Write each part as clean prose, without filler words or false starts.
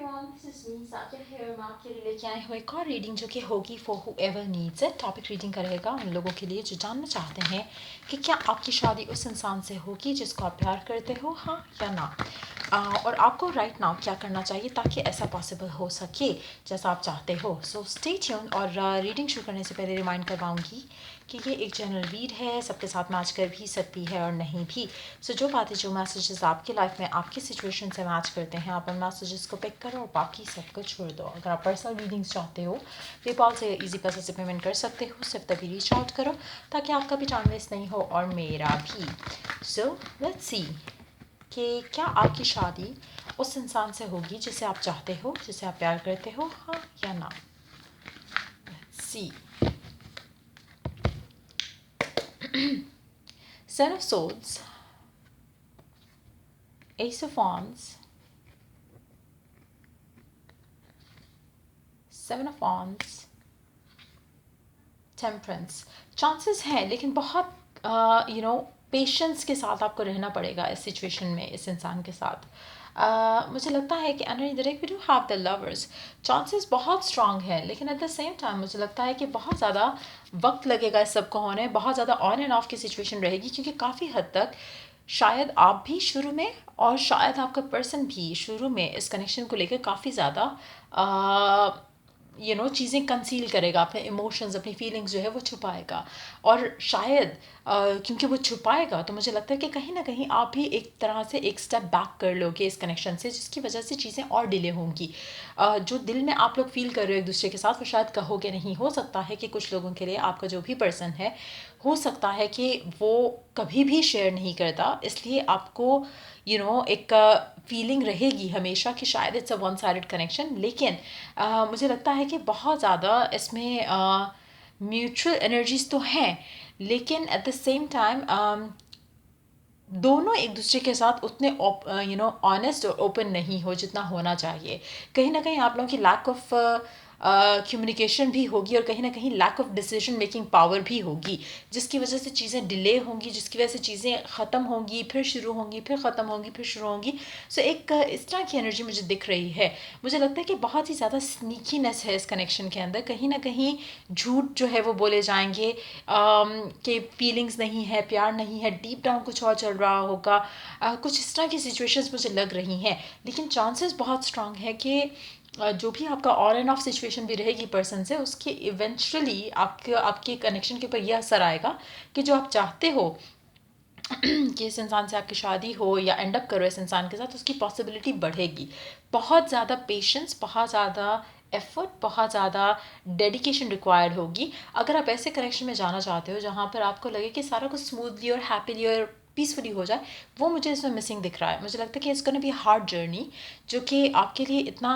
everyone, this is me Sakya here. मैं आपके लिए लेके आई हूँ एक और रीडिंग जो कि होगी for whoever needs it. Topic reading करेगा उन लोगों के लिए जो जानना चाहते हैं कि क्या आपकी शादी उस इंसान से होगी जिसको आप प्यार करते हो, हाँ या ना. और आपको राइट नाउ क्या करना चाहिए ताकि ऐसा पॉसिबल हो सके जैसा आप चाहते हो. So stay tune. और रीडिंग शुरू करने से पहले रिमाइंड करवाऊँगी कि ये एक जनरल रीड है, सबके साथ मैच कर भी सकती है और नहीं भी. सो जो बातें जो मैसेजेस आपकी लाइफ में आपकी सिचुएशन से मैच करते हैं, आप उन मैसेजेस को पिक करो और बाकी सब को छोड़ दो. अगर आप पर्सनल रीडिंग्स चाहते हो, पेपाल से ईजी पैसे से पेमेंट कर सकते हो. सिर्फ तभी रीच आउट करो ताकि आपका भी टाइम वेस्ट नहीं हो और मेरा भी. सो लेट्स सी कि क्या आपकी शादी उस इंसान से होगी जिसे आप चाहते हो, जिसे आप प्यार करते हो, हाँ या ना. सी Seven of Swords, Ace of Wands, Seven of Wands, Temperance. Chances हैं लेकिन बहुत पेशेंस के साथ आपको रहना पड़ेगा इस सिचुएशन में, इस इंसान के साथ. मुझे लगता है कि under direct we do have the lovers. Chances बहुत स्ट्रांग है लेकिन एट द सेम टाइम मुझे लगता है कि बहुत ज़्यादा वक्त लगेगा इस सब को होने. बहुत ज़्यादा ऑन एंड ऑफ की सिचुएशन रहेगी क्योंकि काफ़ी हद तक शायद आप भी शुरू में और शायद आपका पर्सन भी शुरू में इस कनेक्शन को लेकर काफ़ी ज़्यादा चीज़ें कंसील करेगा, अपने इमोशंस, अपनी फीलिंग्स जो है वो छुपाएगा. और शायद क्योंकि वो छुपाएगा तो मुझे लगता है कि कहीं ना कहीं आप भी एक तरह से एक स्टेप बैक कर लोगे इस कनेक्शन से, जिसकी वजह से चीज़ें और डिले होंगी. जो दिल में आप लोग फील कर रहे हो एक दूसरे के साथ वो शायद कहोगे नहीं. हो सकता है कि कुछ लोगों के लिए आपका जो भी पर्सन है, हो सकता है कि वो कभी भी शेयर नहीं करता, इसलिए आपको एक फीलिंग रहेगी हमेशा कि शायद it's a one sided connection. लेकिन मुझे लगता है कि बहुत ज़्यादा इसमें म्यूचुअल एनर्जीज तो हैं, लेकिन एट द सेम टाइम दोनों एक दूसरे के साथ उतने ऑनेस्ट और ओपन नहीं हो जितना होना चाहिए. कहीं ना कहीं आप लोगों की लैक ऑफ कम्युनिकेशन भी होगी और कहीं ना कहीं lack of decision making power भी होगी, जिसकी वजह से चीज़ें डिले होंगी, जिसकी वजह से चीज़ें ख़त्म होंगी, फिर शुरू होंगी, फिर ख़त्म होंगी, फिर शुरू होंगी. सो एक इस तरह की एनर्जी मुझे दिख रही है. मुझे लगता है कि बहुत ही ज़्यादा स्नीकीनेस है इस कनेक्शन के अंदर. कहीं ना कहीं झूठ जो है वो बोले जाएंगे कि फीलिंग्स नहीं है, प्यार नहीं है, डीप डाउन कुछ और चल रहा होगा. कुछ इस तरह की सिचुएशंस मुझे लग रही हैं. लेकिन चांसेस बहुत स्ट्रांग है कि जो भी आपका ऑन एंड ऑफ सिचुएशन भी रहेगी पर्सन से, उसके इवेंचुअली आपके कनेक्शन के ऊपर यह असर आएगा कि जो आप चाहते हो कि इस इंसान से आपकी शादी हो या एंड अप करो इस इंसान के साथ, उसकी पॉसिबिलिटी बढ़ेगी. बहुत ज़्यादा पेशेंस, बहुत ज़्यादा एफर्ट, बहुत ज़्यादा डेडिकेशन रिक्वायर्ड होगी अगर आप ऐसे कनेक्शन में जाना चाहते हो जहाँ पर आपको लगे कि सारा कुछ स्मूथली और हैप्पीली और पीसफुली हो जाए. वो मुझे इसमें मिसिंग दिख रहा है. मुझे लगता है कि it's gonna be hard journey, जो कि आपके लिए इतना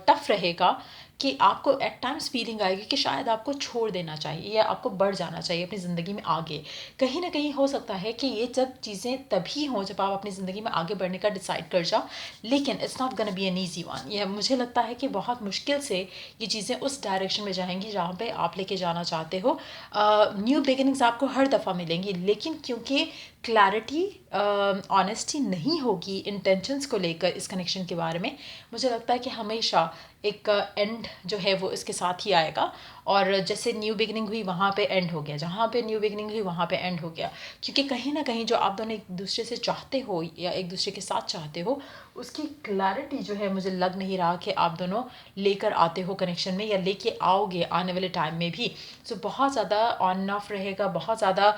टफ रहेगा कि आपको एट टाइम्स फीलिंग आएगी कि शायद आपको छोड़ देना चाहिए या आपको बढ़ जाना चाहिए अपनी ज़िंदगी में आगे. कहीं ना कहीं हो सकता है कि ये सब चीज़ें तभी हों जब आप अपनी ज़िंदगी में आगे बढ़ने का डिसाइड कर जाओ, लेकिन it's not gonna be an easy one. यह मुझे लगता है कि बहुत मुश्किल से ये चीज़ें उस डायरेक्शन में जाएंगी जहाँ पे आप लेके जाना चाहते हो. न्यू बिगिनिंग्स आपको हर दफ़ा मिलेंगी, लेकिन क्योंकि क्लैरिटी, ऑनेस्टी नहीं होगी इंटेंशंस को लेकर इस कनेक्शन के बारे में, मुझे लगता है कि हमेशा एक एंड जो है वो इसके साथ ही आएगा. और जैसे न्यू बिगिनिंग हुई वहाँ पे एंड हो गया, जहाँ पे न्यू बिगिनिंग हुई वहाँ पे एंड हो गया. क्योंकि कहीं ना कहीं जो आप दोनों एक दूसरे से चाहते हो या एक दूसरे के साथ चाहते हो, उसकी क्लैरिटी जो है मुझे लग नहीं रहा कि आप दोनों लेकर आते हो कनेक्शन में या लेके आओगे आने वाले टाइम में भी. सो बहुत ज़्यादा ऑन एंड ऑफ रहेगा. बहुत ज़्यादा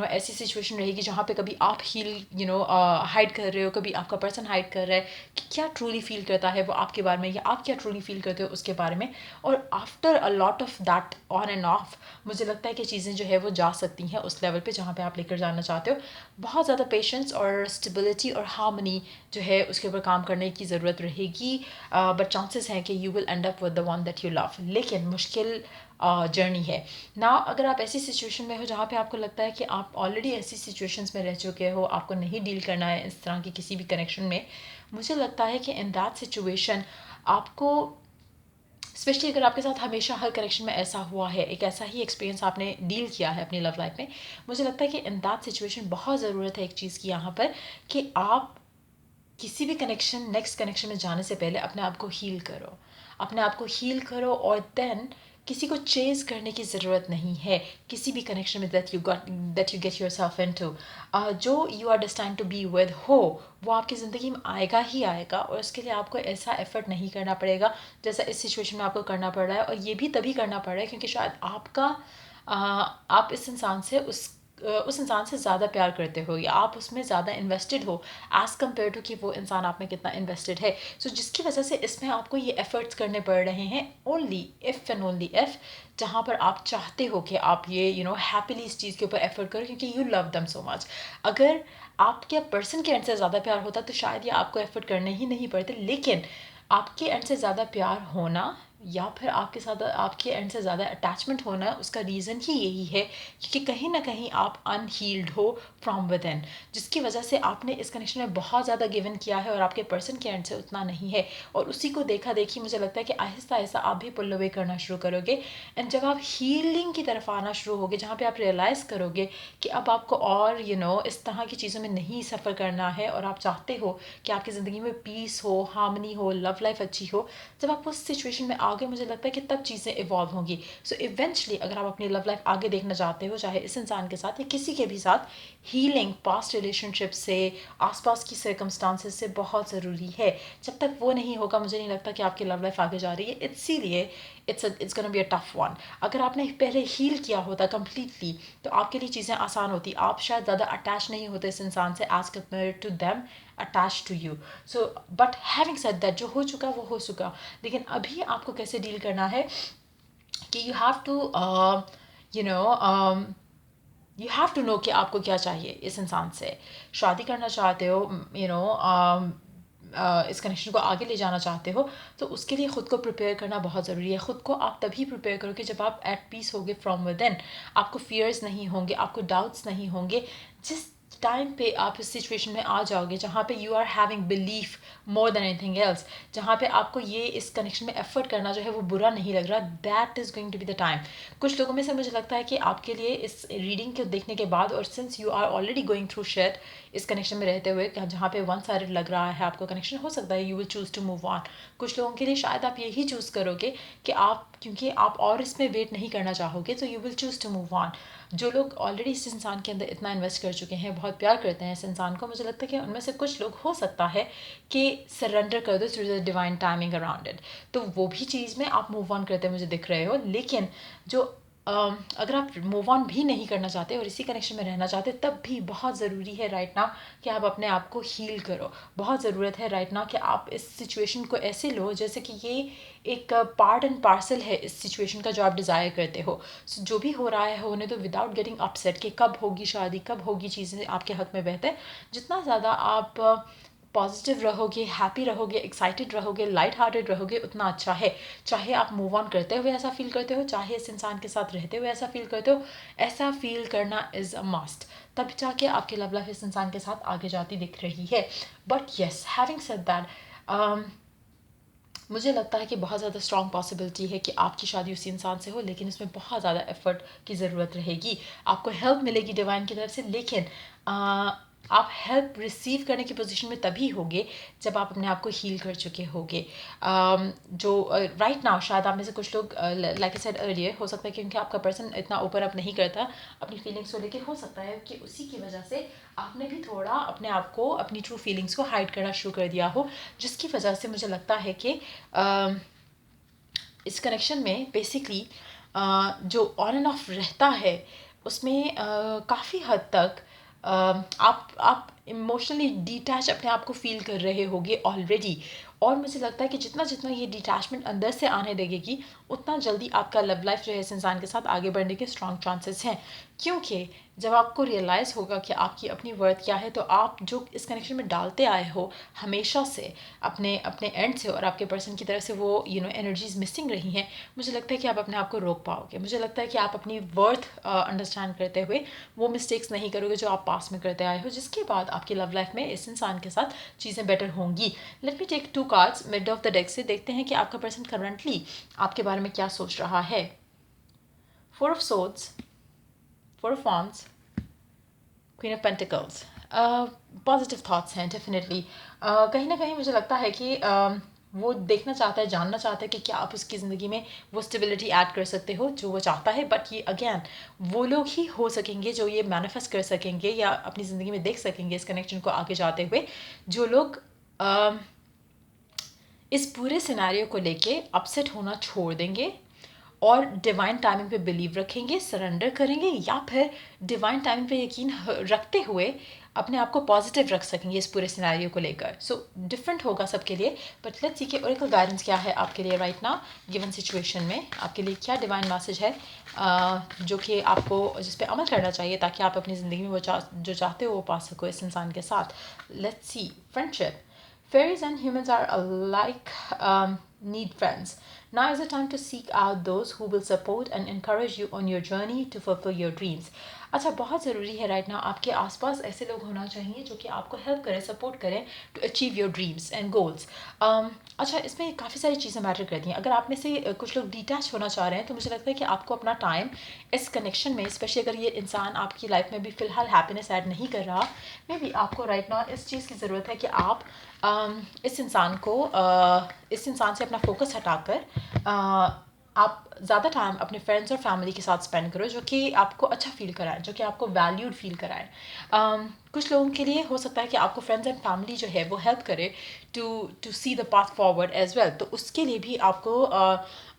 ऐसी सिचुएशन रहेगी जहाँ पे कभी आप हाइड कर रहे हो, कभी आपका पर्सन हाइड कर रहा है कि क्या ट्रूली फील करता है वो आपके बारे में या आप क्या ट्रूली फील करते हो उसके बारे में. और after a lot of that on end of, मुझे लगता है कि चीज़ें जो है वो जा सकती हैं उस लेवल पे जहाँ पे आप लेकर जाना चाहते हो. बहुत ज़्यादा पेशेंस और स्टेबिलिटी और हार्मनी जो है उसके ऊपर काम करने की ज़रूरत रहेगी. बट चांसेस हैं कि you will and up with the one that you love. लेकिन मुश्किल जर्नी है ना. अगर आप ऐसी सिचुएशन में हो जहाँ पे आपको लगता है कि आप ऑलरेडी ऐसी सिचुएशंस में रह चुके हो, आपको नहीं डील करना है इस तरह की किसी भी कनेक्शन में, मुझे लगता है कि इन दैट सिचुएशन आपको, स्पेशली अगर आपके साथ हमेशा हर कनेक्शन में ऐसा हुआ है, एक ऐसा ही एक्सपीरियंस आपने डील किया है अपनी लव लाइफ में, मुझे लगता है कि इन दैट सिचुएशन बहुत ज़रूरत है एक चीज़ की यहाँ पर कि आप किसी भी कनेक्शन नेक्स्ट कनेक्शन में जाने से पहले अपने आप को हील करो, अपने आप को हील करो, और देन किसी को चेज करने की ज़रूरत नहीं है किसी भी कनेक्शन में that you get yourself into. जो you are destined to be with हो वो आपकी ज़िंदगी में आएगा ही आएगा, और उसके लिए आपको ऐसा एफर्ट नहीं करना पड़ेगा जैसा इस सिचुएशन में आपको करना पड़ रहा है। और ये भी तभी करना पड़ रहा है क्योंकि शायद आप इस इंसान से उस इंसान से ज़्यादा प्यार करते हो या आप उसमें ज़्यादा इन्वेस्टेड हो एज़ कम्पेयर टू कि वो इंसान आप में कितना इन्वेस्टेड है। सो जिसकी वजह से इसमें आपको ये एफर्ट्स करने पड़ रहे हैं, only if and only if जहाँ पर आप चाहते हो कि आप ये हैप्पीली इस चीज़ के ऊपर एफर्ट करो क्योंकि you love them so much. अगर आपके पर्सन के एंड से ज़्यादा प्यार होता तो शायद ये आपको एफर्ट करने ही नहीं पड़ते, लेकिन आपके एंड से ज़्यादा प्यार होना या फिर आपके साथ आपके एंड से ज़्यादा अटैचमेंट होना, उसका रीज़न ही यही है क्योंकि कहीं ना कहीं आप अनहील्ड हो फ्रॉम विद इन, जिसकी वजह से आपने इस कनेक्शन में बहुत ज़्यादा गिवन किया है और आपके पर्सन के एंड से उतना नहीं है। और उसी को देखा देखी मुझे लगता है कि आहिस्ता आहिस्ता आप भी पुल अवे करना शुरू करोगे। एंड जब आप हीलिंग की तरफ आना शुरू होगे जहाँ पे आप रियलाइज़ करोगे कि अब आपको और इस तरह की चीज़ों में नहीं सफ़र करना है और आप चाहते हो कि आपकी ज़िंदगी में पीस हो, हार्मनी हो, लव लाइफ अच्छी हो, जब आप उस सिचुएशन में आगे मुझे लगता है कि तब चीज़ें इवॉल्व होंगी। सो इवेंचुअली अगर आप अपनी लव लाइफ आगे देखना चाहते हो, चाहे इस इंसान के साथ या किसी के भी साथ, हीलिंग पास्ट रिलेशनशिप से, आसपास की सर्कमस्टांसेस से बहुत ज़रूरी है। जब तक वो नहीं होगा मुझे नहीं लगता कि आपकी लव लाइफ आगे जा रही है। इसीलिए it's gonna be a tough one. अगर आपने पहले हील किया होता कम्प्लीटली तो आपके लिए चीज़ें आसान होती, आप शायद ज़्यादा अटैच नहीं होते इस इंसान से as compare to them attach to you. So but having said that, जो हो चुका वो हो चुका, लेकिन अभी आपको कैसे डील करना है कि यू हैव टू नो कि आपको क्या चाहिए इस इंसान से। शादी करना चाहते हो, इस कनेक्शन को आगे ले जाना चाहते हो, तो उसके लिए ख़ुद को प्रिपेयर करना बहुत ज़रूरी है। ख़ुद को आप तभी प्रिपेयर करोगे जब आप एट पीस होगे फ्रॉम विद इन। आपको फियर्स नहीं होंगे, आपको डाउट्स नहीं होंगे। जिस टाइम पे आप इस सिचुएशन में आ जाओगे जहाँ पे you are having belief more than anything else, जहाँ पे आपको ये इस कनेक्शन में एफर्ट करना जो है वो बुरा नहीं लग रहा, that is going to be the time. कुछ लोगों में से मुझे लगता है कि आपके लिए इस रीडिंग को देखने के बाद, और since you are already going through शेट इस कनेक्शन में रहते हुए जहाँ पे वन साइडेड लग रहा है आपको कनेक्शन, हो सकता है you will choose to move on. कुछ लोगों के लिए शायद आप यही चूज़ करोगे कि आप, क्योंकि आप और इसमें वेट नहीं करना चाहोगे, तो you will choose to move on. जो लोग ऑलरेडी इस इंसान के अंदर इतना इन्वेस्ट कर चुके हैं, बहुत प्यार करते हैं इस इंसान को, मुझे लगता है कि उनमें से कुछ लोग हो सकता है कि सरेंडर कर दो through the divine timing around it, तो वो भी चीज़ में आप मूव ऑन करते मुझे दिख रहे हो। लेकिन जो अगर आप मूव ऑन भी नहीं करना चाहते और इसी कनेक्शन में रहना चाहते, तब भी बहुत ज़रूरी है राइट नाउ कि आप अपने आप को हील करो। बहुत ज़रूरत है राइट नाउ कि आप इस सिचुएशन को ऐसे लो जैसे कि ये एक पार्ट एंड पार्सल है इस सिचुएशन का जो आप डिज़ायर करते हो। सो जो भी हो रहा है होने दो विदाउट गेटिंग अपसेट कि कब होगी शादी, कब होगी चीज़ें आपके हक़ में बेहतर। जितना ज़्यादा आप पॉजिटिव रहोगे, हैप्पी रहोगे, एक्साइटेड रहोगे, लाइट हार्टेड रहोगे, उतना अच्छा है। चाहे आप मूव ऑन करते हुए ऐसा फील करते हो, चाहे इस इंसान के साथ रहते हुए ऐसा फील करते हो, ऐसा फील करना इज़ अ मस्ट। तब जाके आपकी लव लाइफ इस इंसान के साथ आगे जाती दिख रही है। But yes, having said that, मुझे लगता है कि बहुत ज़्यादा स्ट्रॉन्ग पॉसिबिलिटी है कि आपकी शादी उसी इंसान से हो, लेकिन इसमें बहुत ज़्यादा एफर्ट की ज़रूरत रहेगी। आपको हेल्प मिलेगी डिवाइन की तरफ से, लेकिन आप हेल्प रिसीव करने की पोजीशन में तभी होगे जब आप अपने आप को हील कर चुके होगे। जो राइट नाउ शायद आप में से कुछ लोग, लाइक आई सेड अर्लियर, हो सकता है क्योंकि आपका पर्सन इतना ओपन अप नहीं करता अपनी फीलिंग्स को लेकर, हो सकता है कि उसी की वजह से आपने भी थोड़ा अपने आप को, अपनी ट्रू फीलिंग्स को हाइड करना शुरू कर दिया हो, जिसकी वजह से मुझे लगता है कि इस कनेक्शन में बेसिकली जो ऑन एंड ऑफ रहता है उसमें काफ़ी हद तक आप इमोशनली डिटैच अपने आप को फील कर रहे होगे ऑलरेडी। और मुझे लगता है कि जितना जितना ये डिटैचमेंट अंदर से आने लगेगी, उतना जल्दी आपका लव लाइफ जो है इस इंसान के साथ आगे बढ़ने के स्ट्रॉन्ग चांसेस हैं। क्योंकि जब आपको रियलाइज़ होगा कि आपकी अपनी वर्थ क्या है, तो आप जो इस कनेक्शन में डालते आए हो हमेशा से अपने अपने एंड से, और आपके पर्सन की तरफ से वो एनर्जीज मिसिंग रही हैं, मुझे लगता है कि आप अपने आप को रोक पाओगे। मुझे लगता है कि आप अपनी वर्थ अंडरस्टैंड करते हुए वो मिस्टेक्स नहीं करोगे जो आप पास में करते आए हो, जिसके बाद आपकी लव लाइफ में इस इंसान के साथ चीज़ें बेटर होंगी। Let me take 2 cards mid of the deck से, देखते हैं कि आपका पर्सन करंटली आपके बारे में क्या सोच रहा है। 4 of Swords, 4 of Wands, Queen of Pentacles. Positive thoughts हैं डेफिनेटली। कहीं ना कहीं मुझे लगता है कि वो देखना चाहता है, जानना चाहता है कि क्या आप उसकी ज़िंदगी में वो स्टेबिलिटी ऐड कर सकते हो जो वो चाहता है। बट ये अगेन वो लोग ही हो सकेंगे जो ये मैनिफेस्ट कर सकेंगे या अपनी ज़िंदगी में देख सकेंगे इस कनेक्शन को आगे जाते हुए, जो लोग इस पूरे सिनेरियो को लेके अपसेट होना छोड़ देंगे और डिवाइन टाइमिंग पे बिलीव रखेंगे, सरेंडर करेंगे, या फिर डिवाइन टाइमिंग पे यकीन रखते हुए अपने आप को पॉजिटिव रख सकेंगे इस पूरे सिनेरियो को लेकर। सो डिफरेंट होगा सबके लिए, बट लेट्स सी कि ओरेकल गाइडेंस क्या है आपके लिए राइट नाउ गिवन सिचुएशन में। आपके लिए क्या डिवाइन मैसेज है जो कि आपको जिस पे अमल करना चाहिए ताकि आप अपनी ज़िंदगी में वो जो चाहते हो वो पा सको इस इंसान के साथ। Let's see. Friendship. Fairies and humans are alike need friends. Now is the time to seek out those who will support and encourage you on your journey to fulfill your dreams. अच्छा, बहुत ज़रूरी है right now आपके आसपास ऐसे लोग होना चाहिए जो कि आपको हेल्प करें, सपोर्ट करें to achieve your dreams and goals. अच्छा, इसमें काफ़ी सारी चीज़ें मैटर करती हैं। अगर आप में से कुछ लोग डिटैच होना चाह रहे हैं तो मुझे लगता है कि आपको अपना टाइम इस कनेक्शन में, स्पेशली अगर ये इंसान आपकी लाइफ में भी फ़िलहाल हैप्पीनेस ऐड नहीं कर रहा, मे बी आपको राइट नाउ इस चीज़ की ज़रूरत है कि आप इस इंसान से अपना फोकस हटाकर आप ज़्यादा टाइम अपने फ्रेंड्स और फैमिली के साथ स्पेंड करो जो कि आपको अच्छा फील कराए, जो कि आपको वैल्यूड फील कराए। कुछ लोगों के लिए हो सकता है कि आपको फ्रेंड्स एंड फैमिली जो है वो हेल्प करे to see the path forward as well, तो उसके लिए भी आपको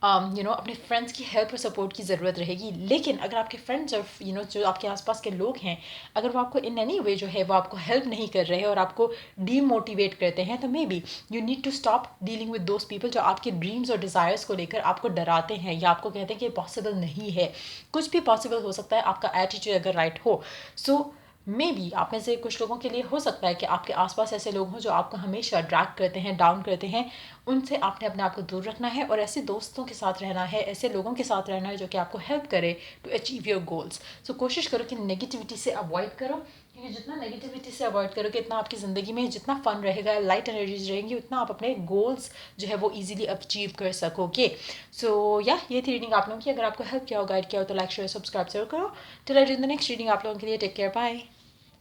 अपने फ्रेंड्स की हेल्प और सपोर्ट की ज़रूरत रहेगी। लेकिन अगर आपके फ्रेंड्स और जो आपके आसपास के लोग हैं, अगर वो आपको इन एनी वे जो है वो आपको हेल्प नहीं कर रहे हैं और आपको डीमोटिवेट करते हैं, तो maybe you need to stop dealing with those people जो आपके ड्रीम्स और डिज़ायर्स को लेकर आपको डराते हैं या आपको कहते हैं कि पॉसिबल नहीं है। कुछ भी पॉसिबल हो सकता है आपका एटीट्यूड अगर राइट हो। सो मे बी आप में से कुछ लोगों के लिए हो सकता है कि आपके आसपास ऐसे लोग हों जो आपको हमेशा ड्रैग करते हैं, डाउन करते हैं। उनसे आपने अपने आप को दूर रखना है और ऐसे दोस्तों के साथ रहना है, ऐसे लोगों के साथ रहना है जो कि आपको हेल्प करे टू अचीव योर गोल्स। सो कोशिश करो कि नेगेटिविटी से अवॉइड करो, क्योंकि जितना नेगेटिविटी से अवॉइड करोगे इतना आपकी ज़िंदगी में जितना फ़न रहेगा, लाइट एनर्जीज रहेंगी, उतना आप अपने गोल्स जो है वो ईजिली अचीव कर सकोगे। सो या ये थी रीडिंग आप लोगों की। अगर आपको हेल्प किया हो, गाइड किया हो, तो लाइक शेयर सब्सक्राइब जरूर करो। Till I do the next reading आप लोगों के लिए टेक केयर, बाय।